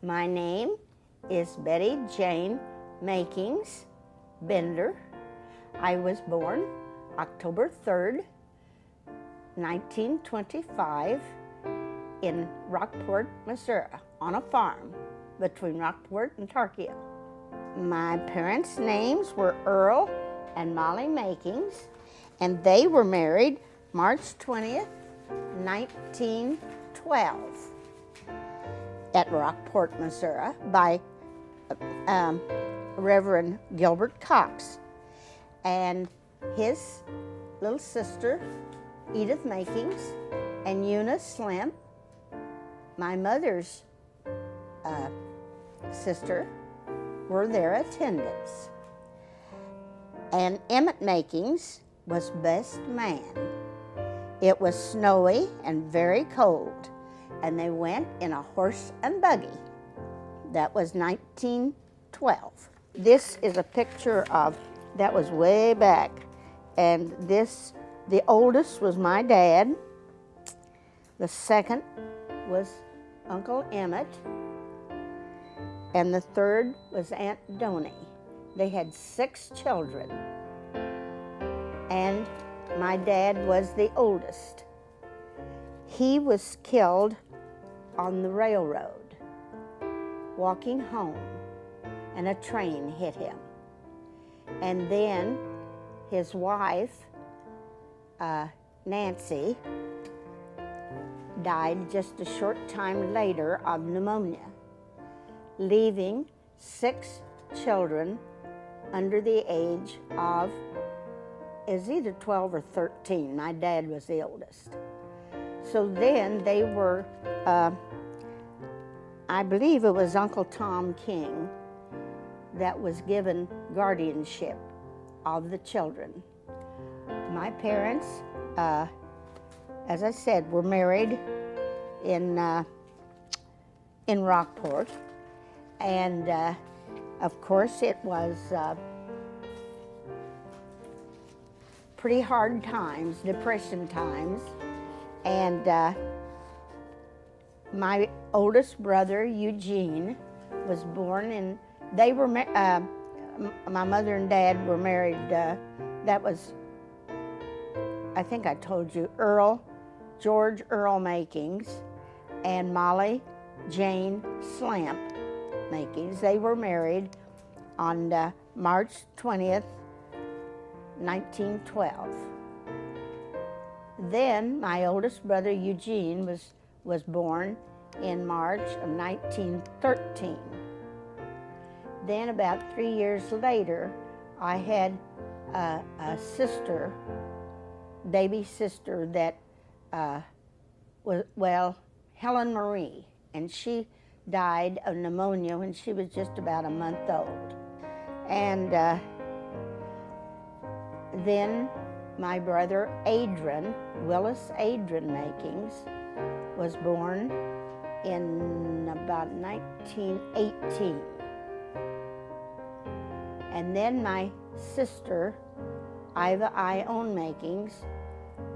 My name is Betty Jane Makings Bender. I was born October 3rd, 1925 in Rockport, Missouri, on a farm between Rockport and Tarkio. My parents' names were Earl and Molly Makings, and they were married March 20th, 1912 at Rockport, Missouri by Reverend Gilbert Cox and his little sister Edith Makings and Eunice Slimp, my mother's sister, were their attendants. And Emmett Makings was best man. It was snowy and very cold, and they went in a horse and buggy. That was 1912. This is a picture of, that was way back, and this, the oldest was my dad, the second was Uncle Emmett, and the third was Aunt Donnie. They had 6 children, and my dad was the oldest. He was killed on the railroad, walking home, and a train hit him. And then his wife, Nancy, died just a short time later of pneumonia, leaving 6 children under the age of, is either 12 or 13. My dad was the oldest. So then they were, I believe it was Uncle Tom King that was given guardianship of the children. My parents, as I said, were married in Rockport, and of course it was pretty hard times, depression times, and my oldest brother Eugene was born in, they were, my mother and dad were married, that was, I think I told you, George Earl Makings and Molly Jane Slimp Makings. They were married on March 20th, 1912. Then my oldest brother Eugene was born in March of 1913. Then about 3 years later, I had a sister, baby sister that was, well, Helen Marie, and she died of pneumonia when she was just about a month old. And then my brother Adrian, Willis Adrian Makings, was born in about 1918. And then my sister, Iva Ione Makings,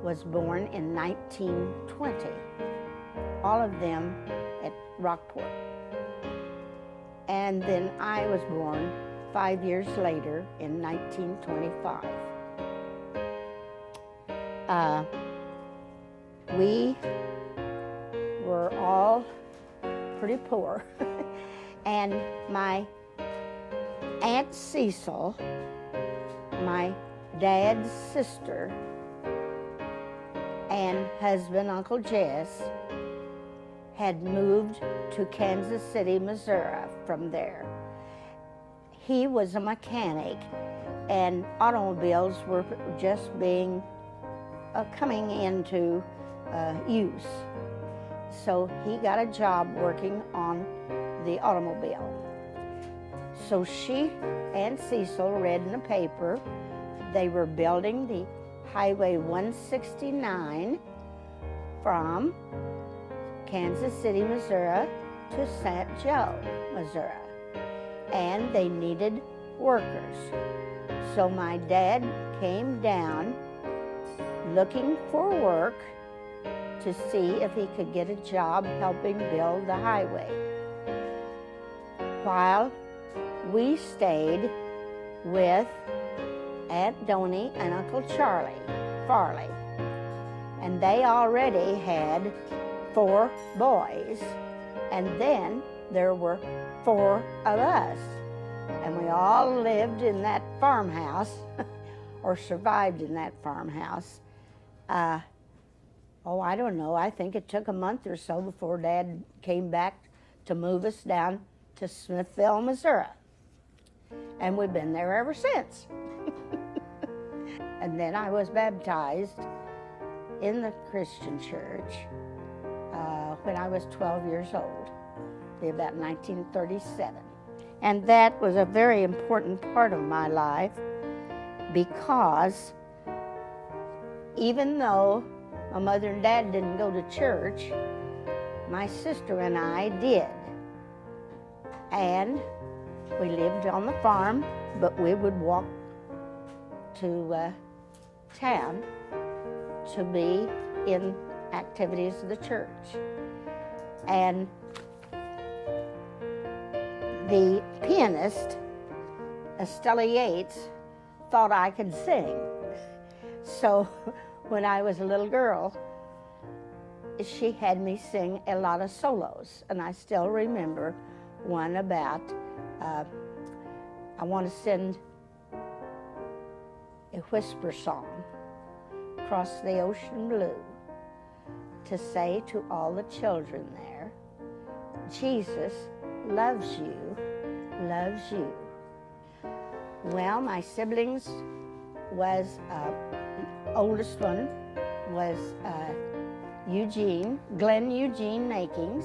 was born in 1920. All of them at Rockport. And then I was born 5 years later in 1925. We were all pretty poor. And my Aunt Cecil, my dad's sister, and husband, Uncle Jess, had moved to Kansas City, Missouri from there. He was a mechanic, and automobiles were just being, coming into use. So he got a job working on the automobile. So she and Cecil read in the paper they were building the Highway 169 from Kansas City, Missouri to St. Joe, Missouri. And they needed workers. So my dad came down looking for work to see if he could get a job helping build the highway. while we stayed with Aunt Donnie and Uncle Charlie Farley. And they already had 4 boys. And then there were 4 of us. And we all lived in that farmhouse, or survived in that farmhouse. I don't know, I think it took a month or so before Dad came back to move us down to Smithville, Missouri. And we've been there ever since. And then I was baptized in the Christian church when I was 12 years old, about 1937. And that was a very important part of my life, because even though my mother and dad didn't go to church, my sister and I did. And we lived on the farm, but we would walk to town to be in activities of the church. And the pianist, Estella Yates, thought I could sing. So when I was a little girl, she had me sing a lot of solos. And I still remember one about, I want to send a whisper song across the ocean blue to say to all the children there, Jesus loves you, loves you. Well, my siblings was, the oldest one was Glenn Eugene Makings.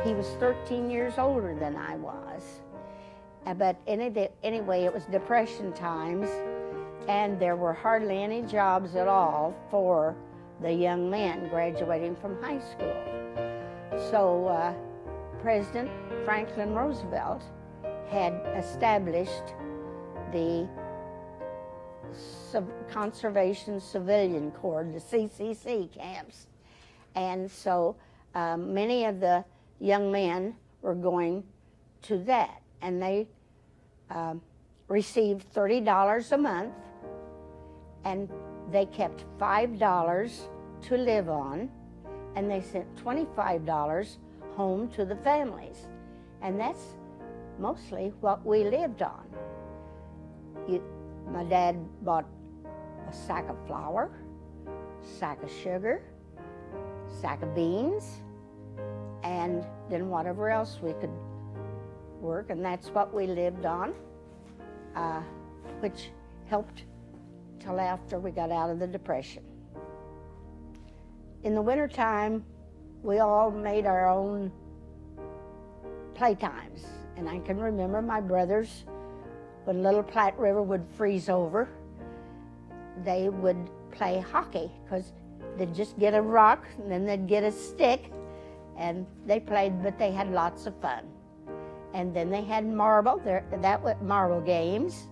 He was 13 years older than I was. But anyway, it was Depression times, and there were hardly any jobs at all for the young men graduating from high school. So President Franklin Roosevelt had established the Conservation Civilian Corps, the CCC camps. And so many of the young men were going to that, and they received $30 a month, and they kept $5 to live on, and they sent $25 home to the families. And that's mostly what we lived on. My dad bought a sack of flour, sack of sugar, sack of beans, and then whatever else we could work, and that's what we lived on, which helped till after we got out of the Depression. In the wintertime, we all made our own playtimes, and I can remember my brothers, when Little Platte River would freeze over, they would play hockey, because they'd just get a rock and then they'd get a stick, and they played, but they had lots of fun. And then they had marble games,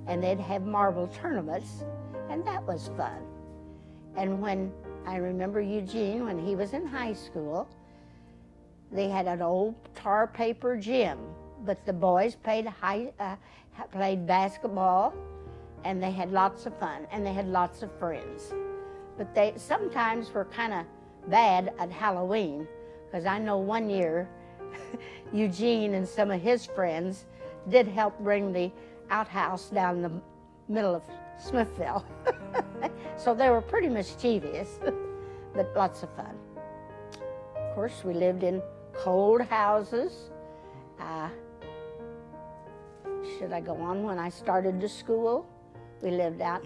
and they'd have marble tournaments, and that was fun. And when I remember Eugene, when he was in high school, they had an old tar paper gym, but the boys played basketball, and they had lots of fun, and they had lots of friends. But they sometimes were kind of bad at Halloween, because I know one year Eugene and some of his friends did help bring the outhouse down the middle of Smithville. So they were pretty mischievous, but lots of fun. Of course, we lived in cold houses. Should I go on? When I started to school, we lived out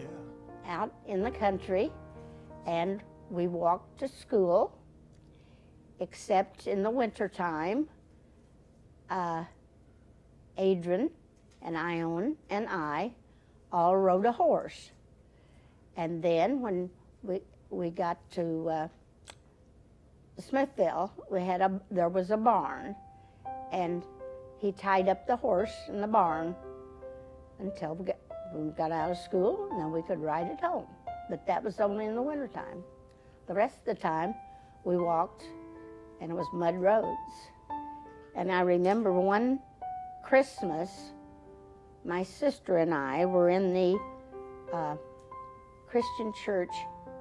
in the country, and we walked to school, except in the wintertime. Adrian and Ione and I all rode a horse. And then when we got to Smithville, there was a barn, and he tied up the horse in the barn until we got out of school, and then we could ride it home. But that was only in the wintertime. The rest of the time, we walked, and it was mud roads. And I remember one Christmas, my sister and I were in the Christian church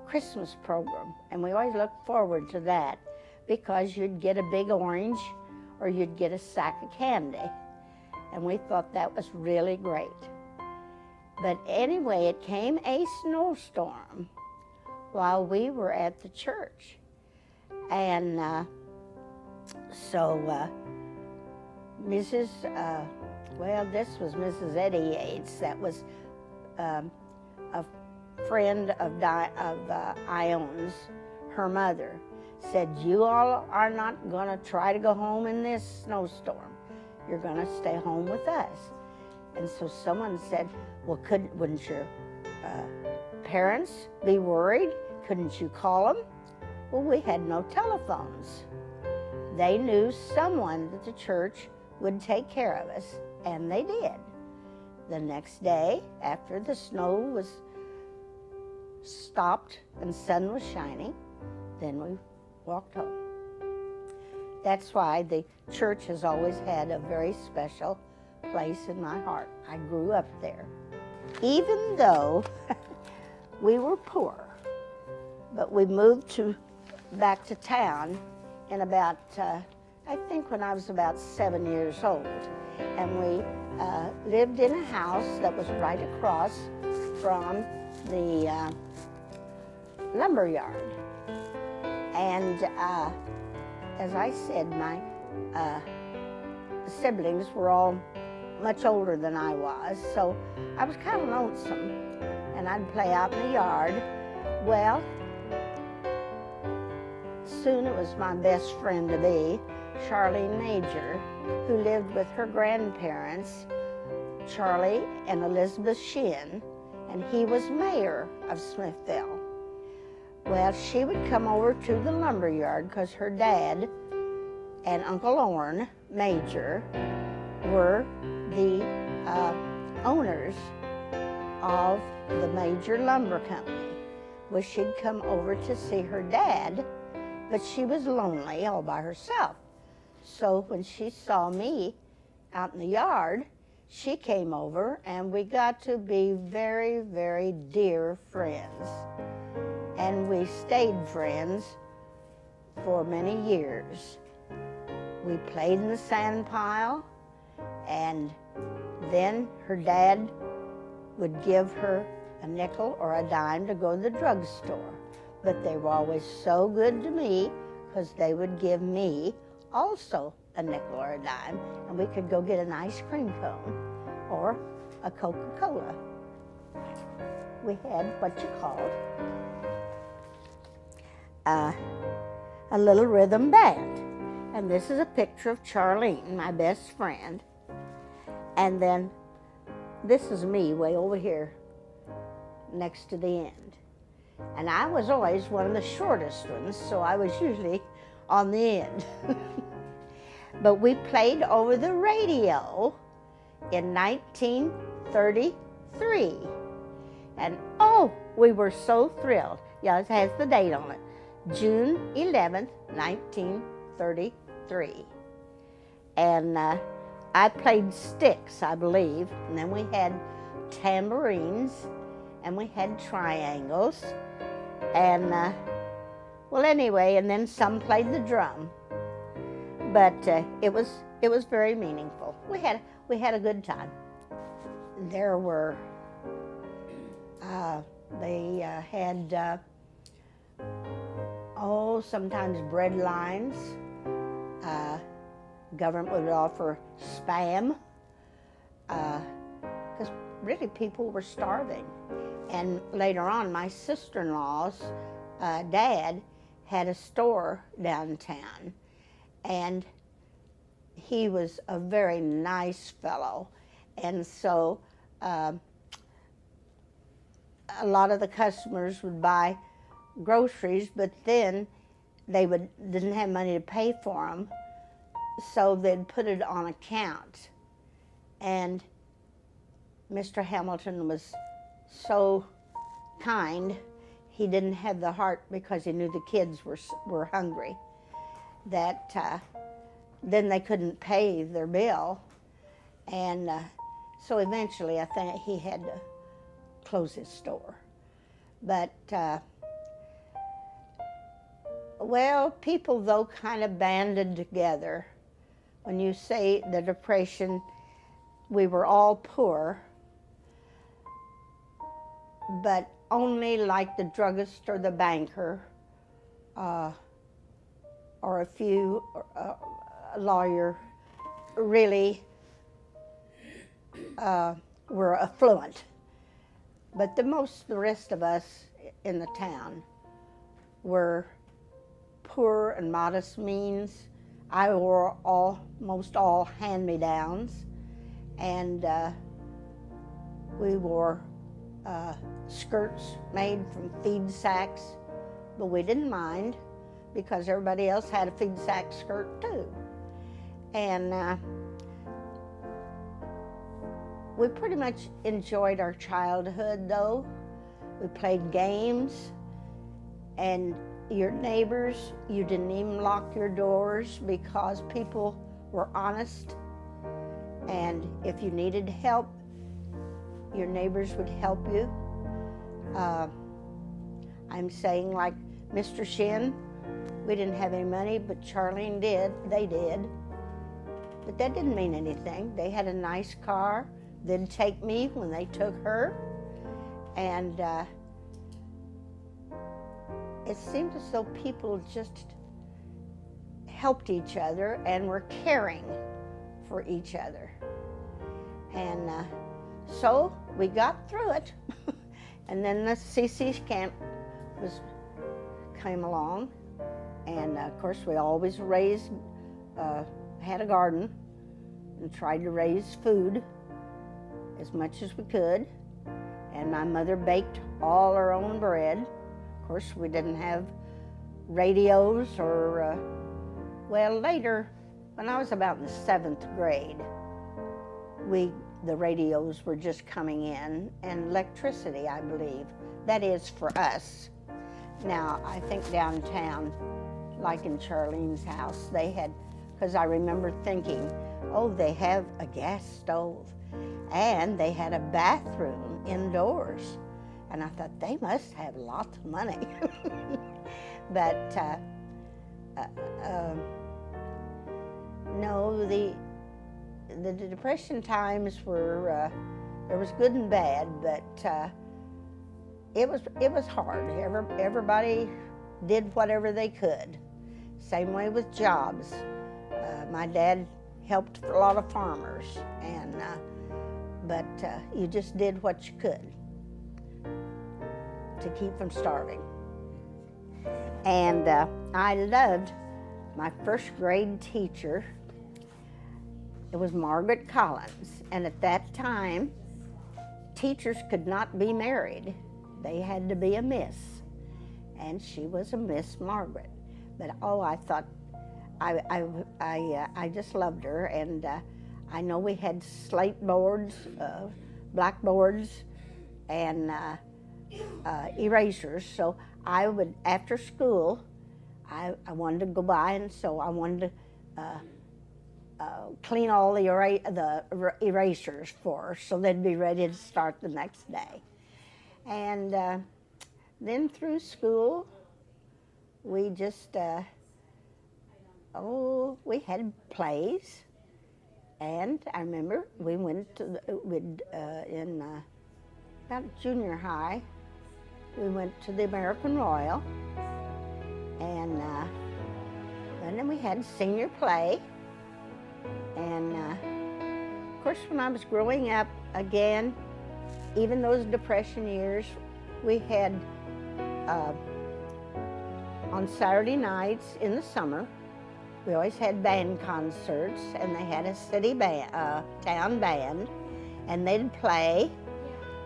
Christmas program, and we always looked forward to that because you'd get a big orange or you'd get a sack of candy, and we thought that was really great. But anyway, it came a snowstorm while we were at the church, and this was Mrs. Eddie Yates. That was a friend of Ione's, her mother, said, "You all are not going to try to go home in this snowstorm. You're going to stay home with us." And so someone said, "Well, wouldn't your parents be worried? Couldn't you call them?" Well, we had no telephones. They knew someone at the church would take care of us, and they did. The next day, after the snow was stopped and sun was shining, then we walked home. That's why the church has always had a very special place in my heart. I grew up there. Even though we were poor, but we moved back to town in about, I think when I was about 7 years old. And we lived in a house that was right across from the lumber yard. And as I said, my siblings were all much older than I was, so I was kind of lonesome, and I'd play out in the yard. Well, soon it was my best friend to be, Charlene Major, who lived with her grandparents, Charlie and Elizabeth Sheehan, and he was mayor of Smithville. Well, she would come over to the lumber yard because her dad and Uncle Orrin Major were the owners of the Major Lumber Company. Well, she'd come over to see her dad, but she was lonely all by herself. So when she saw me out in the yard, she came over, and we got to be very, very dear friends. And we stayed friends for many years. We played in the sand pile, and then her dad would give her a nickel or a dime to go to the drugstore. But they were always so good to me because they would give me also a nickel or a dime, and we could go get an ice cream cone or a Coca-Cola. We had what you called a little rhythm band. And this is a picture of Charlene, my best friend. And then this is me way over here next to the end. And I was always one of the shortest ones, so I was usually on the end. But we played over the radio in 1933. And oh, we were so thrilled. Yeah, it has the date on it. June 11th, 1933. And I played sticks, I believe, and then we had tambourines, and we had triangles, and well, anyway, and then some played the drum. But it was very meaningful. We had a good time. There were they had sometimes bread lines. Government would offer Spam, because really people were starving. And later on, my sister-in-law's dad had a store downtown, and he was a very nice fellow. And so a lot of the customers would buy groceries, but then they didn't have money to pay for them, so they'd put it on account. And Mr. Hamilton was so kind. He didn't have the heart, because he knew the kids were hungry, that then they couldn't pay their bill. And so eventually I think he had to close his store. But, well, people though kind of banded together. When you say the Depression, we were all poor, but only like the druggist or the banker, or a few lawyer really were affluent. But the rest of us in the town were poor and modest means. I wore almost all hand-me-downs, and we wore skirts made from feed sacks, but we didn't mind because everybody else had a feed sack skirt too. And we pretty much enjoyed our childhood though. We played games, and your neighbors, you didn't even lock your doors because people were honest, and if you needed help, your neighbors would help you. I'm saying like Mr. Shin, we didn't have any money, but Charlene did, they did. But that didn't mean anything. They had a nice car. They'd take me when they took her. And it seemed as though people just helped each other and were caring for each other. And so we got through it. And then the CC camp came along. And of course we always had a garden and tried to raise food as much as we could. And my mother baked all her own bread. Of course, we didn't have radios or, well, later, when I was about in the 7th grade, the radios were just coming in, and electricity, I believe. That is for us. Now, I think downtown, like in Charlene's house, they had, because I remember thinking, oh, they have a gas stove, and they had a bathroom indoors. And I thought, they must have lots of money. But no, the Depression times were, there was good and bad, but it was hard. Everybody did whatever they could. Same way with jobs. My dad helped a lot of farmers, and but you just did what you could to keep from starving. And I loved my first grade teacher. It was Margaret Collins, and at that time, teachers could not be married. They had to be a miss, and she was a Miss Margaret. But oh, I thought, I just loved her, and I know we had slate boards, blackboards, and erasers. So I would, after school, I wanted to go by, and so I wanted to clean all the erasers for her, so they'd be ready to start the next day. And then through school, we just, we had plays. And I remember we went to, in about junior high, we went to the American Royal, and then we had senior play. And of course, when I was growing up again, even those Depression years, we had on Saturday nights in the summer, we always had band concerts, and they had a city band, town band, and they'd play,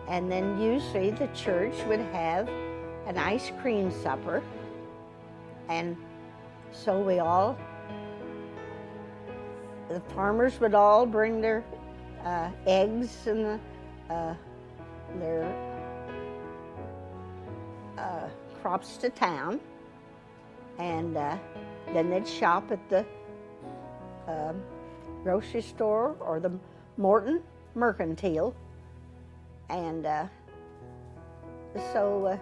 and then usually the church would have an ice cream supper, and so the farmers would all bring their eggs and their crops to town, and then they'd shop at the grocery store or the Morton Mercantile. And so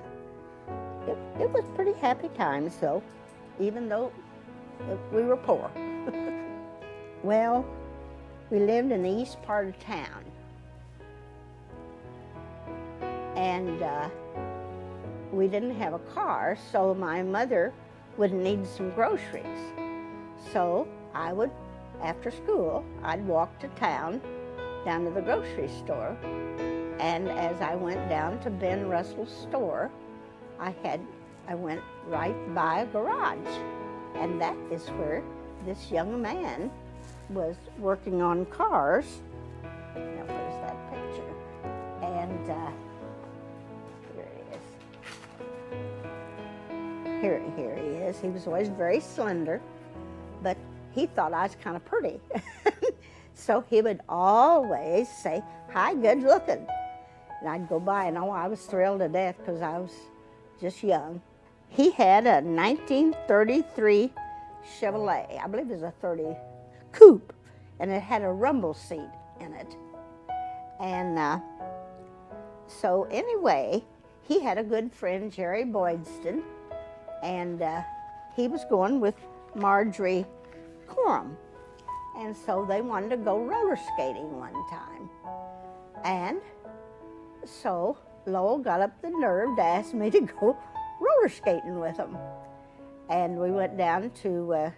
it was pretty happy times, though, even though we were poor. Well, we lived in the east part of town. And we didn't have a car, so my mother would need some groceries. So I would, after school, I'd walk to town, down to the grocery store. And as I went down to Ben Russell's store, I went right by a garage. And that is where this young man was working on cars. Now, where's that picture? And here he is. Here he is. He was always very slender, but he thought I was kind of pretty. So he would always say, "Hi, good looking." And I'd go by, and I was thrilled to death because I was just young. He had a 1933 Chevrolet, I believe it was a 30 coupe, and it had a rumble seat in it. And so anyway, he had a good friend, Jerry Boydston, and he was going with Marjorie Coram. And so they wanted to go roller skating one time. And so Lowell got up the nerve to ask me to go roller skating with him. And we went down to,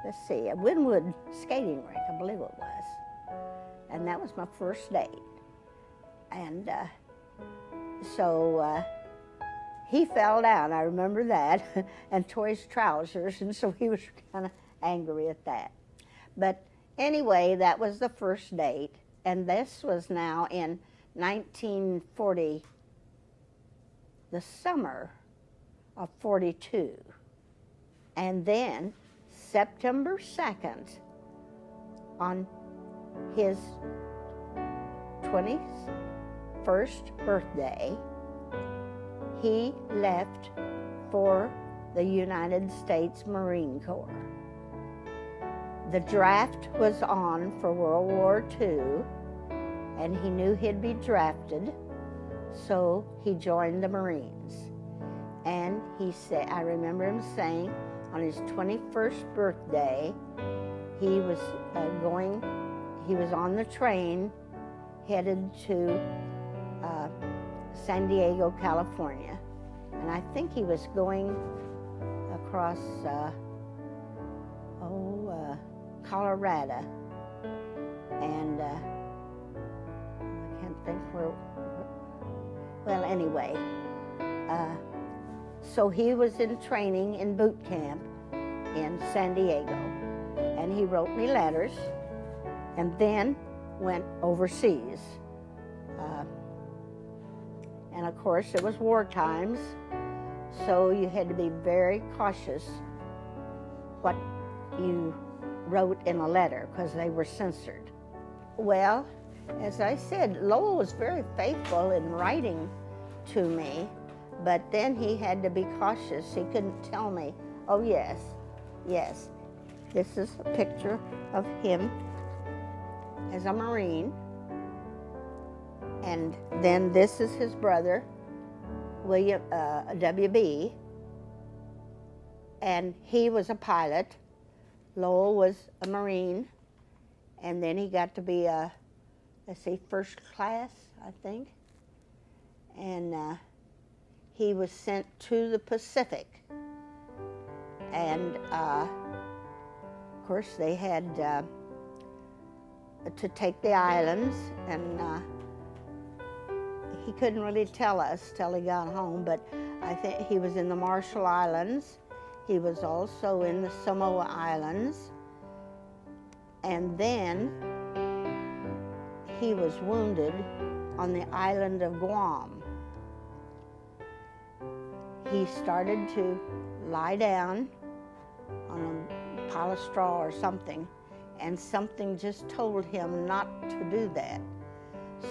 let's see, a Wynwood skating rink, I believe it was. And that was my first date. And so he fell down, I remember that, and tore his trousers, and so he was kind of angry at that. But anyway, that was the first date, and this was now in 1940, the summer of 42. And then September 2nd, on his 21st birthday, he left for the United States Marine Corps. The draft was on for World War II, and he knew he'd be drafted, so he joined the Marines. And he said, I remember him saying on his 21st birthday, he was on the train headed to San Diego, California. And I think he was going across Colorado, and I can't think where, well, anyway, so he was in training in boot camp in San Diego, and he wrote me letters and then went overseas. And of course it was war times, so you had to be very cautious what you wrote in a letter because they were censored. Well, as I said, Lowell was very faithful in writing to me, but then he had to be cautious. He couldn't tell me, oh yes, this is a picture of him as a Marine, and then this is his brother, William W.B., and he was a pilot. Lowell was a Marine, and then he got to be a, first class, I think. And he was sent to the Pacific. And of course they had to take the islands, and he couldn't really tell us till he got home, but I think he was in the Marshall Islands. He was also in the Samoa Islands, and then he was wounded on the island of Guam. He started to lie down on a pile of straw or something, and something just told him not to do that.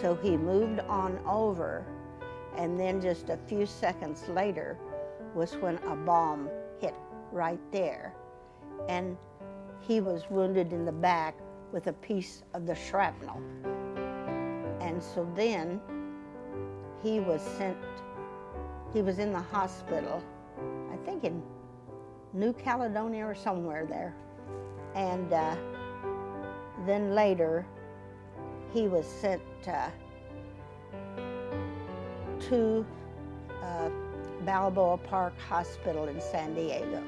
So he moved on over, and then just a few seconds later was when a bomb hit right there. And he was wounded in the back with a piece of the shrapnel. And so then he was in the hospital, I think in New Caledonia or somewhere there. And then later, he was sent to Balboa Park Hospital in San Diego.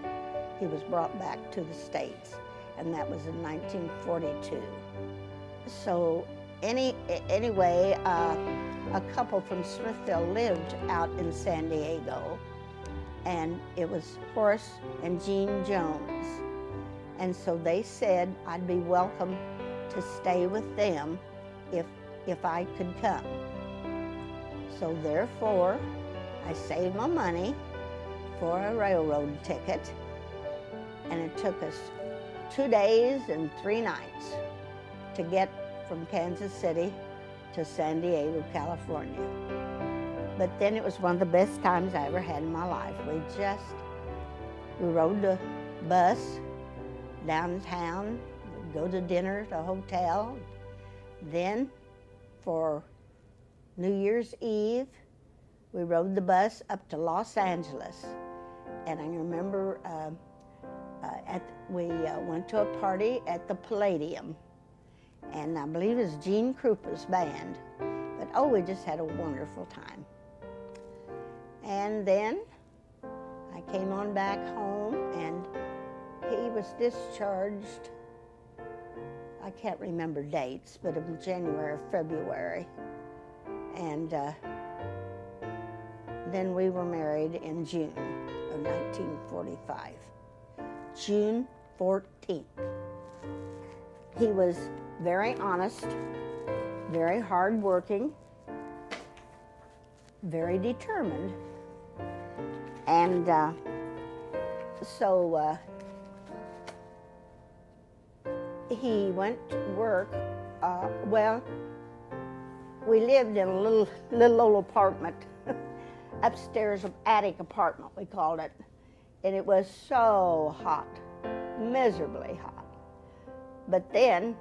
He was brought back to the States, and that was in 1942. So anyway, a couple from Smithville lived out in San Diego, and it was Horace and Jean Jones. And so they said I'd be welcome to stay with them if I could come. So therefore, I saved my money for a railroad ticket, and it took us 2 days and 3 nights to get from Kansas City to San Diego, California. But then it was one of the best times I ever had in my life. We rode the bus downtown, go to dinner at a hotel. Then for New Year's Eve, we rode the bus up to Los Angeles. And I remember we went to a party at the Palladium. And I believe it was Gene Krupa's band. But we just had a wonderful time. And then I came on back home, and he was discharged, I can't remember dates, but in January or February. And then we were married in June of 1945, June 14th. He was very honest, very hardworking, very determined. And so he went to work. We lived in a little old apartment, upstairs, attic apartment, we called it. And it was so hot, miserably hot. But then,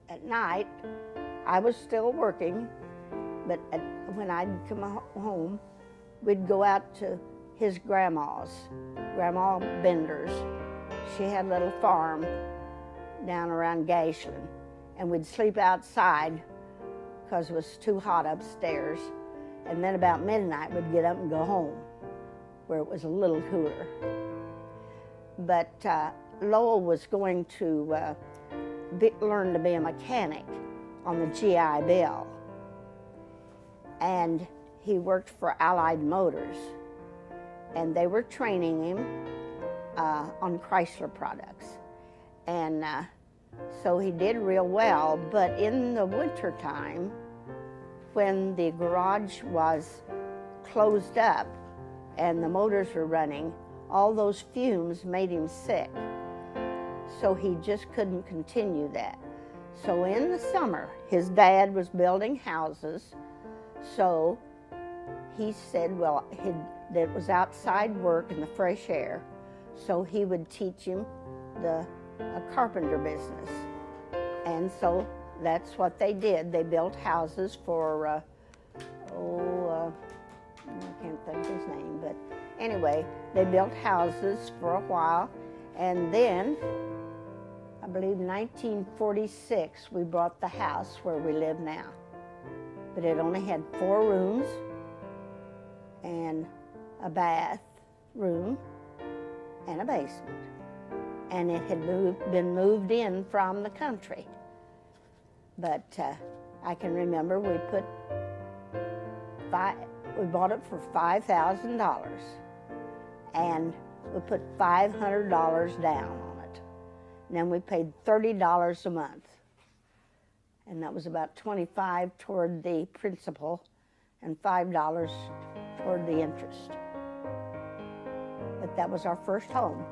at night, I was still working, but when I'd come home, we'd go out to his grandma's, Grandma Bender's. She had a little farm down around Gashland, and we'd sleep outside because it was too hot upstairs. And then about midnight, we'd get up and go home, where it was a little cooler. But Lowell was going to learn to be a mechanic on the GI Bill. And he worked for Allied Motors, and they were training him on Chrysler products. And so he did real well, but in the wintertime, when the garage was closed up and the motors were running, all those fumes made him sick. So he just couldn't continue that. So in the summer, his dad was building houses, so he said, well, that was outside work in the fresh air, so he would teach him a carpenter business. And so that's what they did. They built houses for, I can't think of his name, but anyway, they built houses for a while, and then, I believe 1946, we bought the house where we live now. But it only had 4 rooms and a bathroom and a basement. And it had been moved in from the country. But I can remember we bought it for $5,000, and we put $500 down on it. And then we paid $30 a month. And that was about $25 toward the principal and $5 toward the interest. But that was our first home.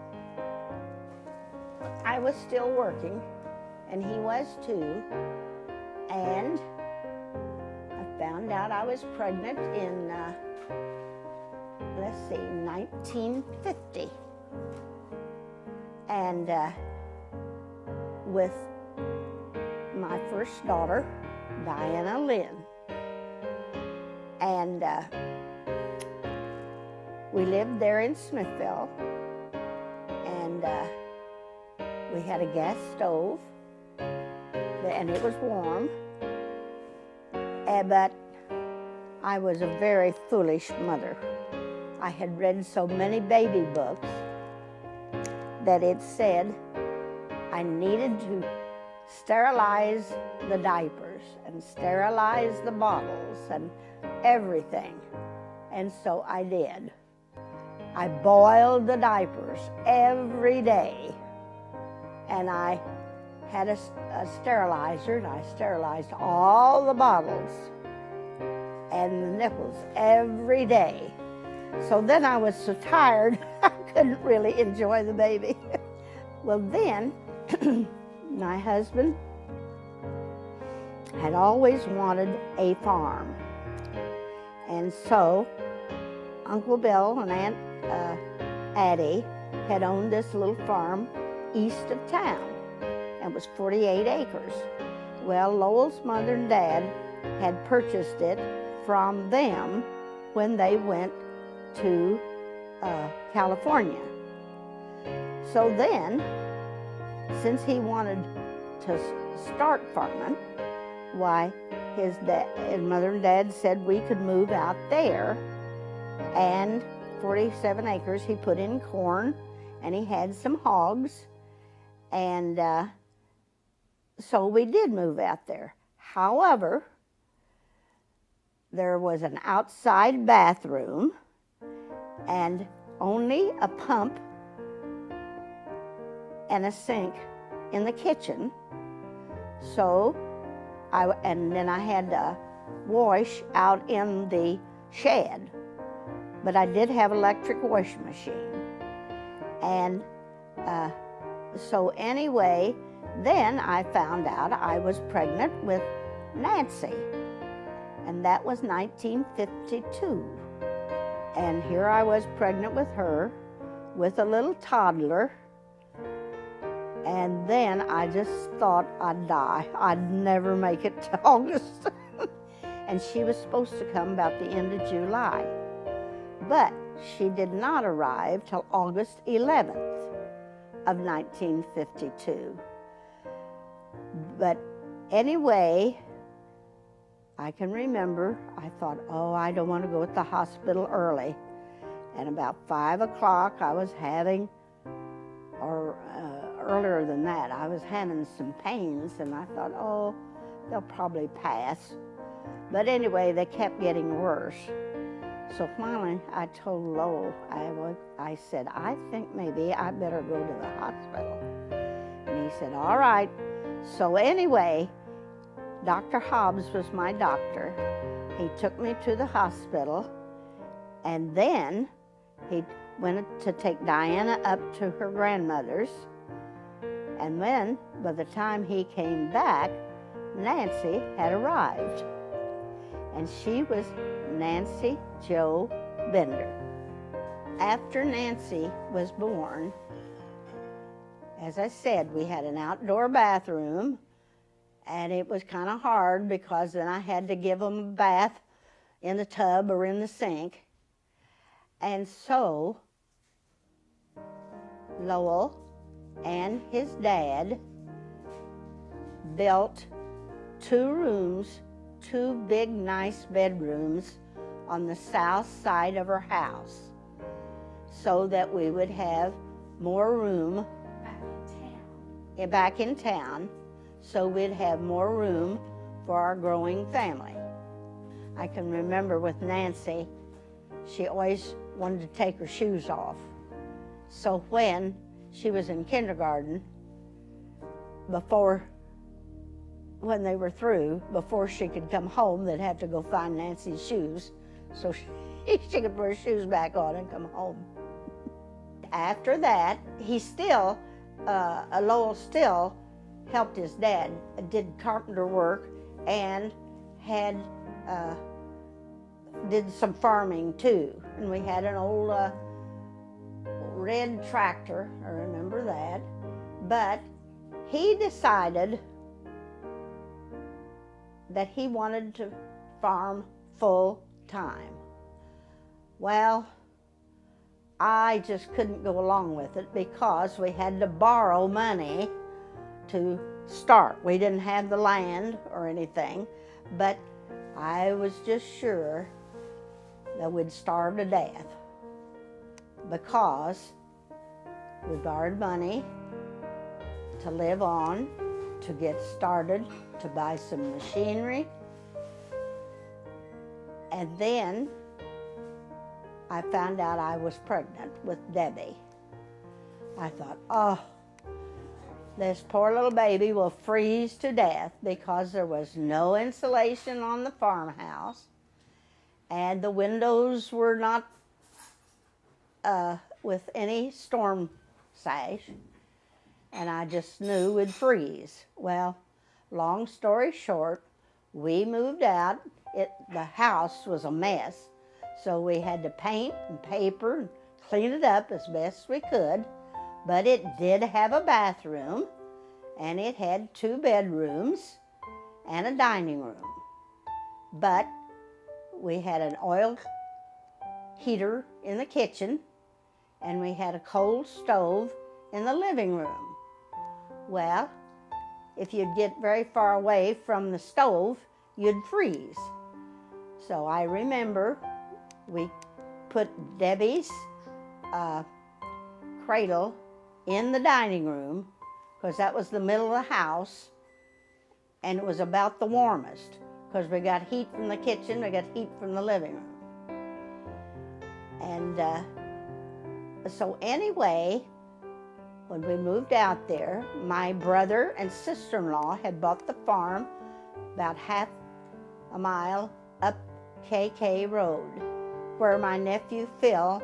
I was still working, and he was too. And I found out I was pregnant in, 1950. and with my first daughter, Diana Lynn. And we lived there in Smithville, and we had a gas stove, and it was warm. But I was a very foolish mother. I had read so many baby books that it said I needed to sterilize the diapers and sterilize the bottles and everything. And so I did. I boiled the diapers every day, and I had a sterilizer, and I sterilized all the bottles and the nipples every day. So then I was so tired, I couldn't really enjoy the baby. Well, then, my husband had always wanted a farm. And so Uncle Bill and Aunt Addie had owned this little farm east of town. It was 48 acres. Well, Lowell's mother and dad had purchased it from them when they went to California. So then, since he wanted to start farming, why, his mother and dad said we could move out there, and 47 acres he put in corn, and he had some hogs, and so we did move out there. However, there was an outside bathroom and only a pump and a sink in the kitchen. So and then I had to wash out in the shed. But I did have electric washing machine. And so anyway, then I found out I was pregnant with Nancy. And that was 1952. And here I was pregnant with her, with a little toddler. And then I just thought I'd die. I'd never make it to August. And she was supposed to come about the end of July. But she did not arrive till August 11th of 1952. But anyway, I can remember, I thought, oh, I don't want to go to the hospital early. And about 5 o'clock, I was having, or earlier than that, I was having some pains, and I thought, oh, they'll probably pass. But anyway, they kept getting worse. So finally, I told Lowell, I said, I think maybe I better go to the hospital. And he said, all right. So anyway, Dr. Hobbs was my doctor. He took me to the hospital, and then he went to take Diana up to her grandmother's. And then, by the time he came back, Nancy had arrived. And she was Nancy Jo Bender. After Nancy was born, as I said, we had an outdoor bathroom, and it was kind of hard because then I had to give them a bath in the tub or in the sink. And so Lowell and his dad built 2 rooms, 2 big, nice bedrooms on the south side of our house so that we would have more room back in town, so we'd have more room for our growing family. I can remember with Nancy, she always wanted to take her shoes off. So when she was in kindergarten, when they were through, before she could come home, they'd have to go find Nancy's shoes so she could put her shoes back on and come home. After that, Lowell still helped his dad, did carpenter work, and did some farming too. And we had an old red tractor, I remember that. But he decided that he wanted to farm full time. Well, I just couldn't go along with it because we had to borrow money to start. We didn't have the land or anything, but I was just sure that we'd starve to death because we borrowed money to live on, to get started, to buy some machinery. And then I found out I was pregnant with Debbie. I thought, oh, this poor little baby will freeze to death because there was no insulation on the farmhouse and the windows were not with any storm sash, and I just knew we'd freeze. Well, long story short, we moved out. The house was a mess, so we had to paint and paper and clean it up as best we could. But it did have a bathroom, and it had 2 bedrooms and a dining room. But we had an oil heater in the kitchen, and we had a coal stove in the living room. Well, if you'd get very far away from the stove, you'd freeze. So I remember we put Debbie's cradle in the dining room because that was the middle of the house, and it was about the warmest because we got heat from the kitchen, we got heat from the living room. And so anyway, when we moved out there, my brother and sister-in-law had bought the farm about half a mile up KK Road, where my nephew Phil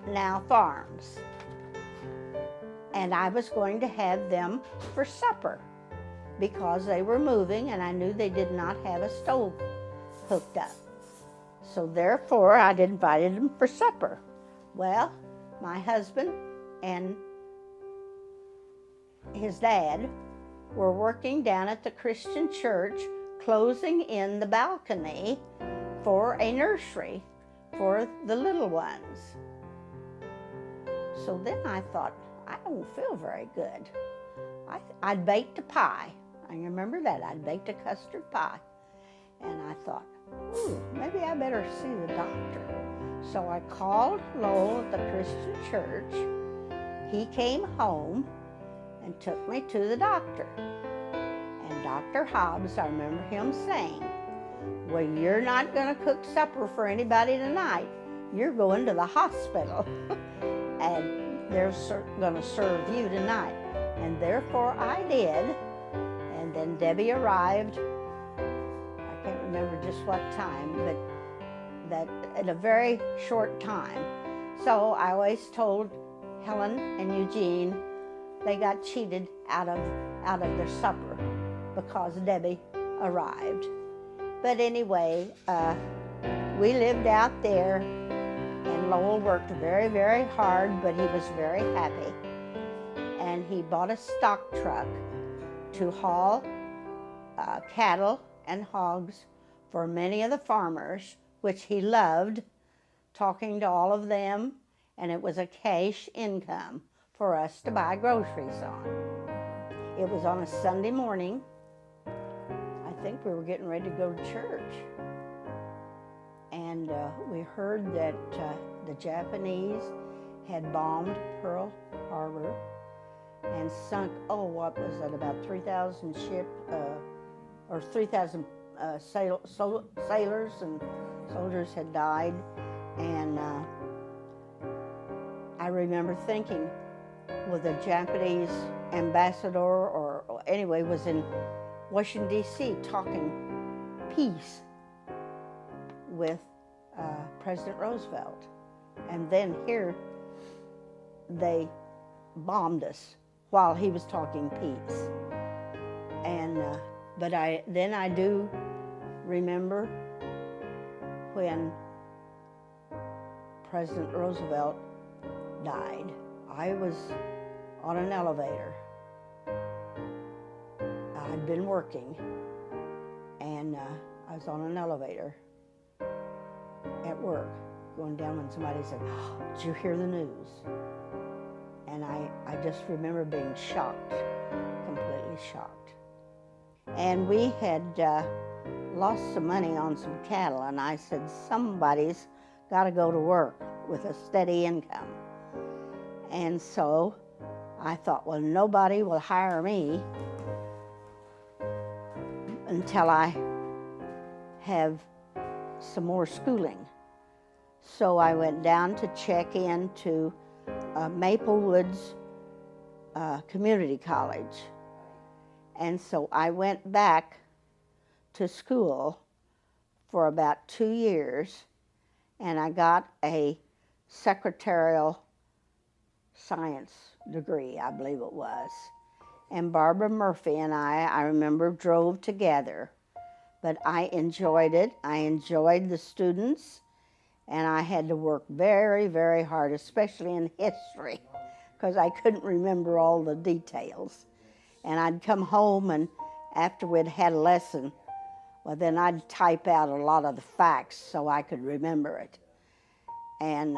now farms. And I was going to have them for supper because they were moving and I knew they did not have a stove hooked up. So therefore, I'd invited them for supper. Well, my husband and his dad were working down at the Christian church, closing in the balcony for a nursery for the little ones. So then I thought, I don't feel very good. I'd baked a pie. I remember that. I'd baked a custard pie. And I thought, ooh, maybe I better see the doctor. So I called Lowell at the Christian church. He came home and took me to the doctor. And Dr. Hobbs, I remember him saying, well, you're not going to cook supper for anybody tonight. You're going to the hospital. And they're going to serve you tonight. And therefore I did. And then Debbie arrived. I can't remember just what time, but that at a very short time. So I always told Helen and Eugene they got cheated out of their supper because Debbie arrived. But anyway, we lived out there, and Lowell worked very, very hard, but he was very happy. And he bought a stock truck to haul cattle and hogs for many of the farmers, which he loved, talking to all of them, and it was a cash income for us to buy groceries on. It was on a Sunday morning. I think we were getting ready to go to church. And we heard that the Japanese had bombed Pearl Harbor and sunk, what was that, about 3,000 or 3,000 sailors and soldiers had died. And I remember thinking, well, the Japanese ambassador, or anyway, was in Washington, D.C. talking peace with President Roosevelt. And then here they bombed us while he was talking peace. And but I do remember when President Roosevelt died. I was on an elevator. I'd been working, and I was on an elevator at work, going down when somebody said, "Oh, did you hear the news?" And I just remember being shocked, completely shocked. And we had lost some money on some cattle, and I said, somebody's got to go to work with a steady income. And so I thought, well, nobody will hire me until I have some more schooling. So I went down to check into Maple Woods Community College. And so I went back to school for about 2 years, and I got a secretarial science degree, I believe it was. And Barbara Murphy and I remember, drove together. But I enjoyed it. I enjoyed the students, and I had to work very, very hard, especially in history, because I couldn't remember all the details. And I'd come home, and after we'd had a lesson, well, then I'd type out a lot of the facts so I could remember it. And,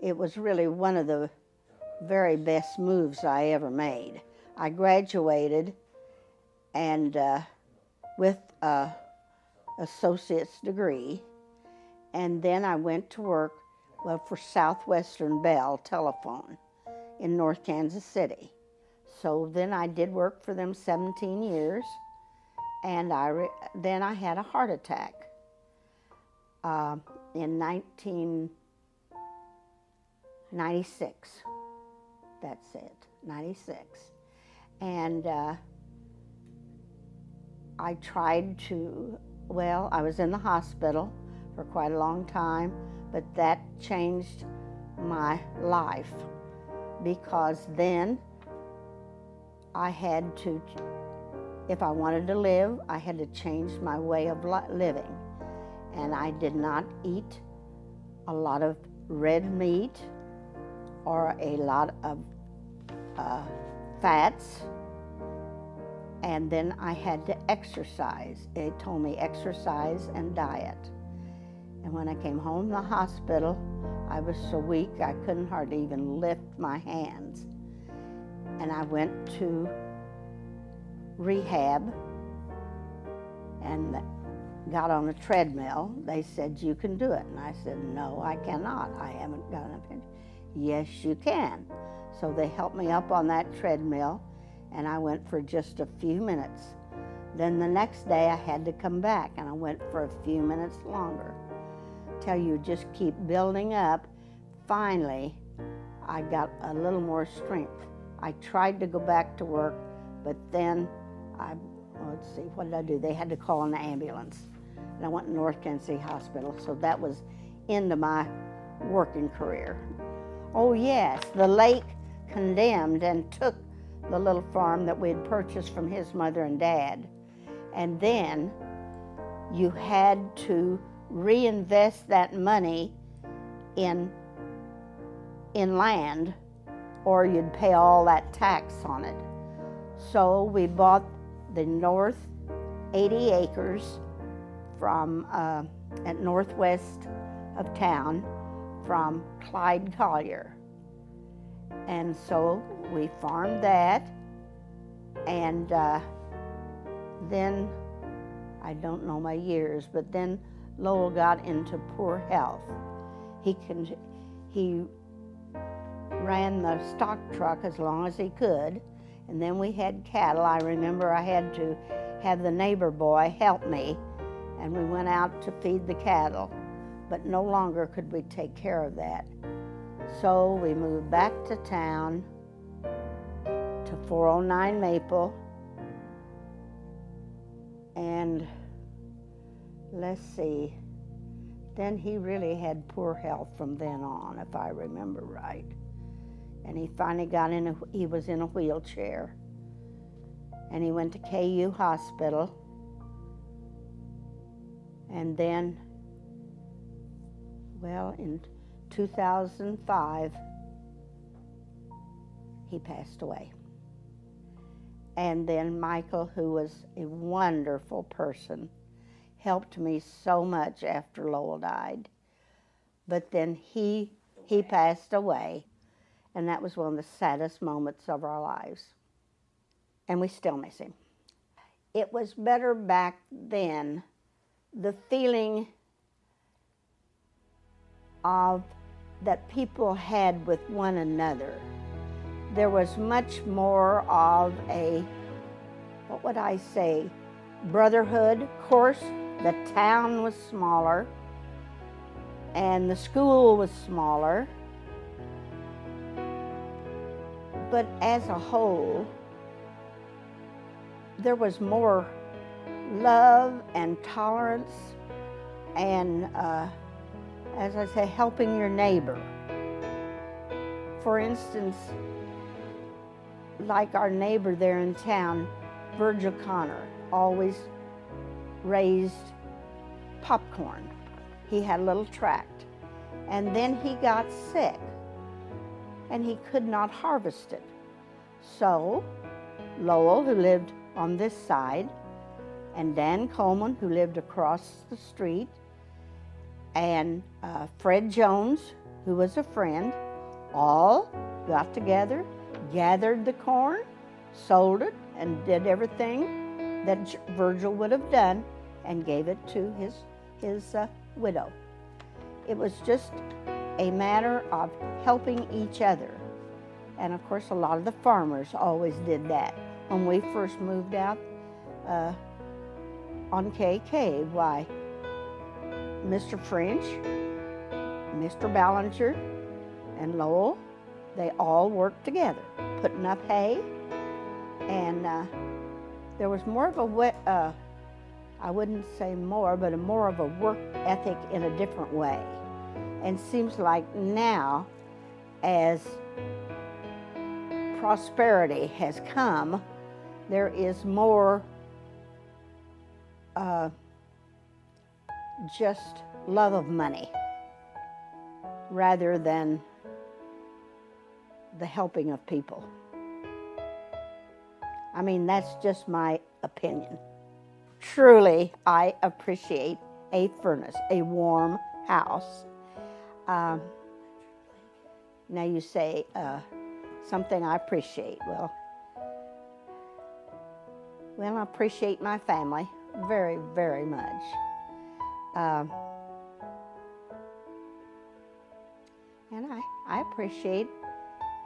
it was really one of the very best moves I ever made. I graduated and with an associate's degree, and then I went to work, well, for Southwestern Bell Telephone in North Kansas City. So then I did work for them 17 years, and then I had a heart attack in 1996. That's it, 96. And I tried to, well, I was in the hospital for quite a long time, but that changed my life, because then I had to, if I wanted to live, I had to change my way of living. And I did not eat a lot of red meat or a lot of fats. And then I had to exercise. They told me exercise and diet. And when I came home from the hospital, I was so weak I couldn't hardly even lift my hands. And I went to rehab and got on a treadmill. They said, "You can do it." And I said, "No, I cannot. I haven't got enough energy." "Yes, you can." So they helped me up on that treadmill, and I went for just a few minutes. Then the next day I had to come back, and I went for a few minutes longer. Till you just keep building up. Finally, I got a little more strength. I tried to go back to work, but then let's see, what did I do? They had to call an ambulance. And I went to North Kansas City Hospital, so that was into my working career. Oh yes, the lake condemned and took the little farm that we had purchased from his mother and dad. And then you had to reinvest that money in land, or you'd pay all that tax on it. So we bought the north 80 acres from at northwest of town from Clyde Collier. And so we farmed that, and then, I don't know my years, but then Lowell got into poor health. He ran the stock truck as long as he could, and then we had cattle. I remember I had to have the neighbor boy help me, and we went out to feed the cattle, but no longer could we take care of that. So we moved back to town to 409 Maple, and let's see, then he really had poor health from then on, if I remember right. And he finally he was in a wheelchair. And he went to KU Hospital. And then Well, in 2005, he passed away. And then Michael, who was a wonderful person, helped me so much after Lowell died. But then he passed away, and that was one of the saddest moments of our lives. And we still miss him. It was better back then, the feeling of that people had with one another. There was much more of a, what would I say, brotherhood. Of course, the town was smaller and the school was smaller, but as a whole, there was more love and tolerance and, as I say, helping your neighbor. For instance, like our neighbor there in town, Virgil Connor, always raised popcorn. He had a little tract. And then he got sick, and he could not harvest it. So Lowell, who lived on this side, and Dan Coleman, who lived across the street, and Fred Jones, who was a friend, all got together, gathered the corn, sold it, and did everything that Virgil would have done, and gave it to his widow. It was just a matter of helping each other. And of course, a lot of the farmers always did that. When we first moved out on KK, why, Mr. French, Mr. Ballinger, and Lowell, they all worked together, putting up hay, and there was more of a, I wouldn't say more, but more of a work ethic in a different way. And seems like now, as prosperity has come, there is more just love of money rather than the helping of people. I mean, that's just my opinion. Truly, I appreciate a furnace, a warm house. Now you say something I appreciate. Well, I appreciate my family very, very much. And I appreciate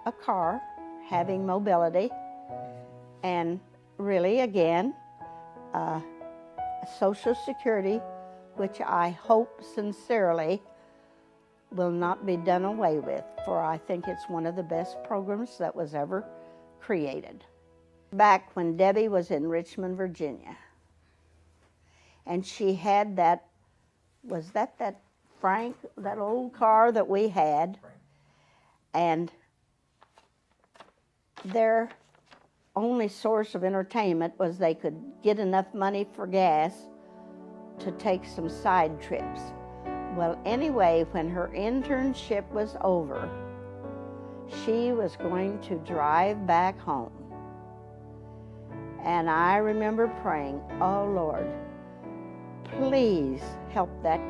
a car, having mobility, and really, again, Social Security, which I hope sincerely will not be done away with, for I think it's one of the best programs that was ever created. Back when Debbie was in Richmond, Virginia, and she had that, was that Frank, that old car that we had, and their only source of entertainment was they could get enough money for gas to take some side trips. Well, anyway, when her internship was over, she was going to drive back home. And I remember praying, oh Lord, please help that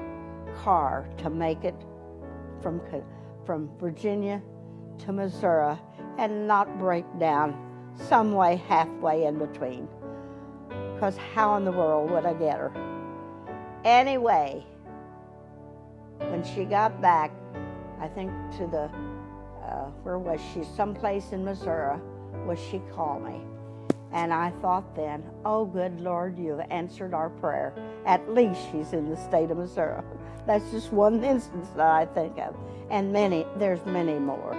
car to make it from Virginia to Missouri and not break down some way halfway in between, because how in the world would I get her? Anyway, when she got back, I think to the, where was she? Someplace in Missouri, she called me. And I thought then, oh good Lord, you've answered our prayer. At least she's in the state of Missouri. That's just one instance that I think of. And there's many more.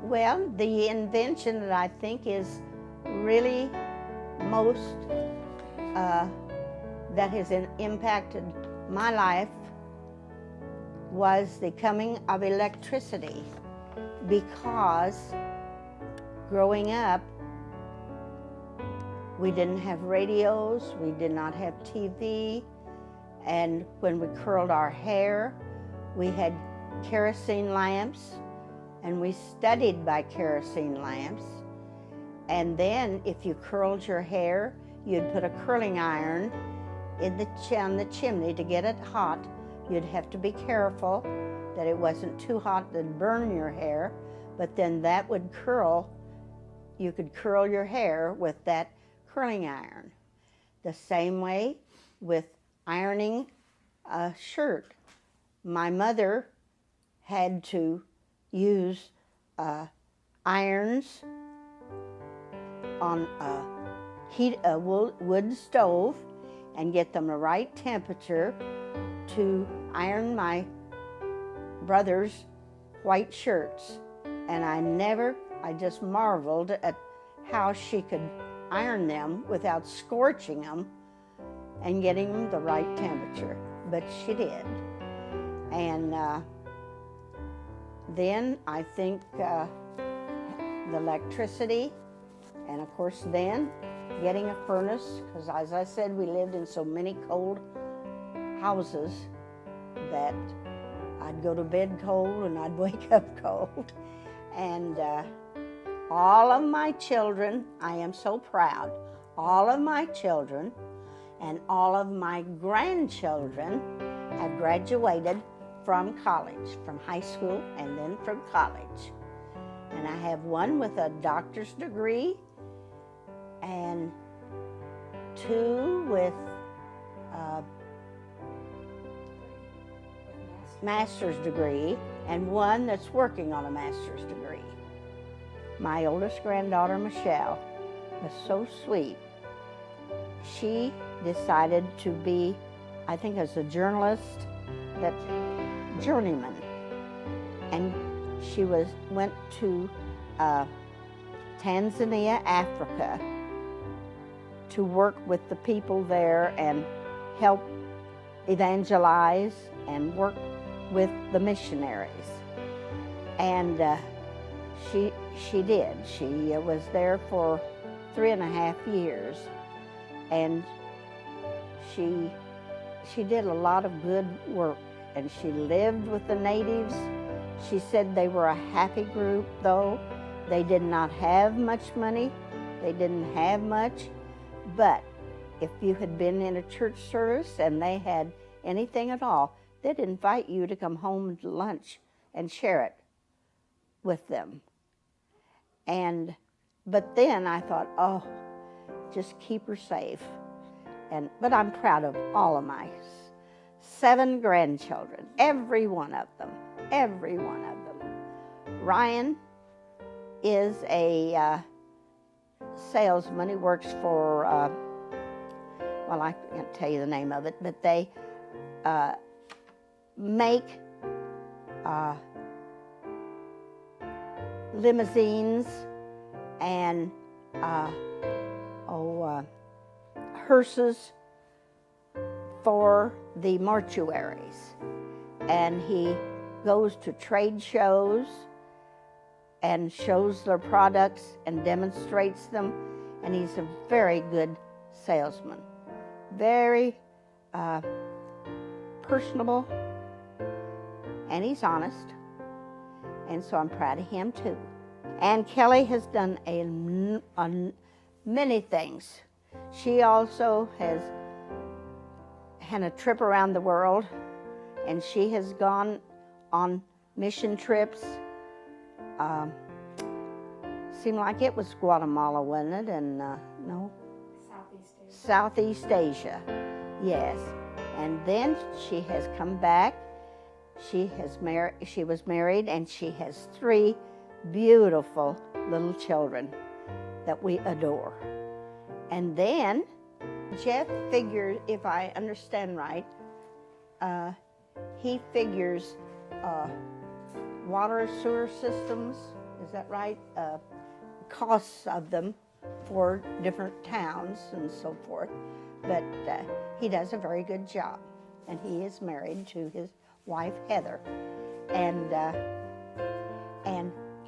Well, the invention that I think is really most, that has impacted my life was the coming of electricity, because growing up, we didn't have radios, we did not have TV, and when we curled our hair, We had kerosene lamps, and we studied by kerosene lamps. And then if you curled your hair, you'd put a curling iron on the chimney to get it hot. You'd have to be careful that it wasn't too hot to burn your hair, but then that would curl. You could curl your hair with that curling iron. The same way with ironing a shirt. My mother had to use irons on a wood stove and get them the right temperature to iron my brother's white shirts. And I just marveled at how she could iron them without scorching them and getting them the right temperature, but she did. And then I think the electricity, and of course then getting a furnace, because as I said, we lived in so many cold houses that I'd go to bed cold and I'd wake up cold. And all of my children, I am so proud, all of my children and all of my grandchildren have graduated from college, from high school and then from college. And I have one with a doctor's degree and two with a master's degree and one that's working on a master's degree. My oldest granddaughter, Michelle, was so sweet. She decided to be, I think as a journalist, that journeyman. And she went to Tanzania, Africa, to work with the people there and help evangelize and work with the missionaries. And she did. She was there for 3.5 years, and she did a lot of good work, and she lived with the natives. She said they were a happy group, though. They did not have much money. They didn't have much, but if you had been in a church service and they had anything at all, they'd invite you to come home to lunch and share it with them. But then I thought, oh, just keep her safe. But I'm proud of all of my 7 grandchildren, every one of them, every one of them. Ryan is a salesman. He works for, well, I can't tell you the name of it, but they make limousines and hearses for the mortuaries. And he goes to trade shows and shows their products and demonstrates them. And he's a very good salesman. Very personable, and he's honest. And so I'm proud of him too. And Kelly has done many things. She also has had a trip around the world, and she has gone on mission trips. Seemed like it was Guatemala, wasn't it? And no? Southeast Asia, yes. And then she has come back. She was married, and she has 3 beautiful little children that we adore. And then Jeff figures, if I understand right, he figures water sewer systems, is that right? Costs of them for different towns and so forth. But he does a very good job. And he is married to his wife, Heather. And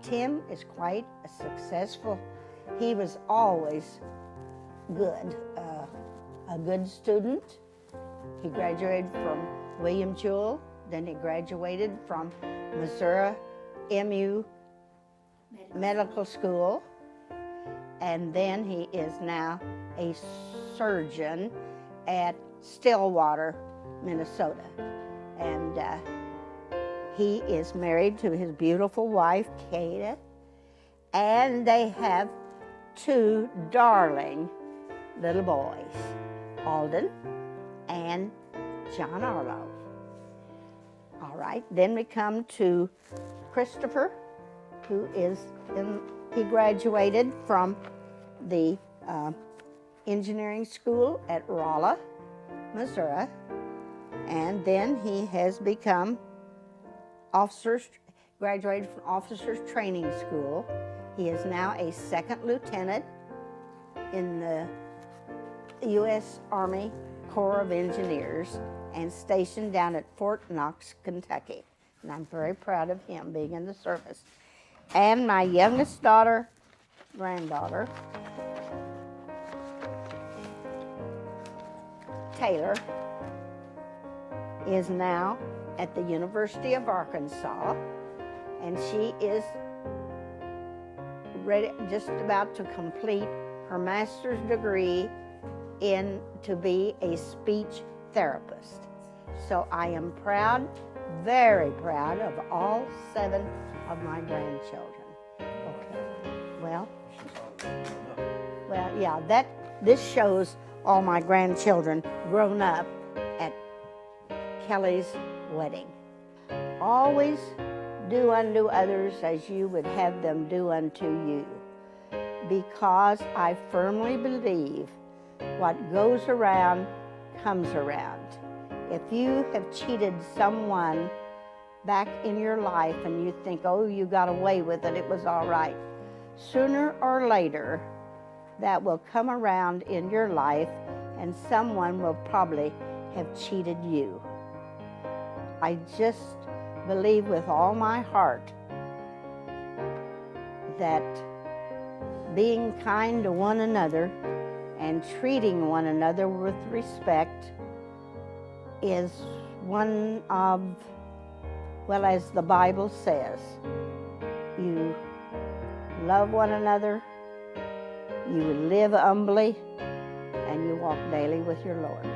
Tim is quite a successful, he was always good, a good student. He graduated from William Jewell Then he graduated from Missouri MU Medical School. And then he is now a surgeon at Stillwater, Minnesota. And he is married to his beautiful wife, Kata, and they have 2 darling little boys, Alden and John Arlo. All right, then we come to Christopher, who is he graduated from the engineering school at Rolla, Missouri, and then he has become graduated from officers training school. He is now a 2nd lieutenant in the U.S. Army Corps of Engineers and stationed down at Fort Knox, Kentucky. And I'm very proud of him being in the service. And my youngest granddaughter, Taylor, is now at the University of Arkansas, and she is just about to complete her master's degree to be a speech therapist. So I am proud, very proud of all 7 of my grandchildren. Okay, well, yeah, this shows all my grandchildren grown up at Kelly's wedding. Always do unto others as you would have them do unto you, because I firmly believe what goes around comes around. If you have cheated someone back in your life and you think, oh, you got away with it, it was all right, sooner or later that will come around in your life and someone will probably have cheated you. I just believe with all my heart that being kind to one another and treating one another with respect is one of, well, as the Bible says, you love one another, you live humbly, and you walk daily with your Lord.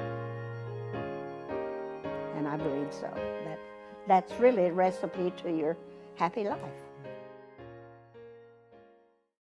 And I believe so. That's really a recipe to your happy life.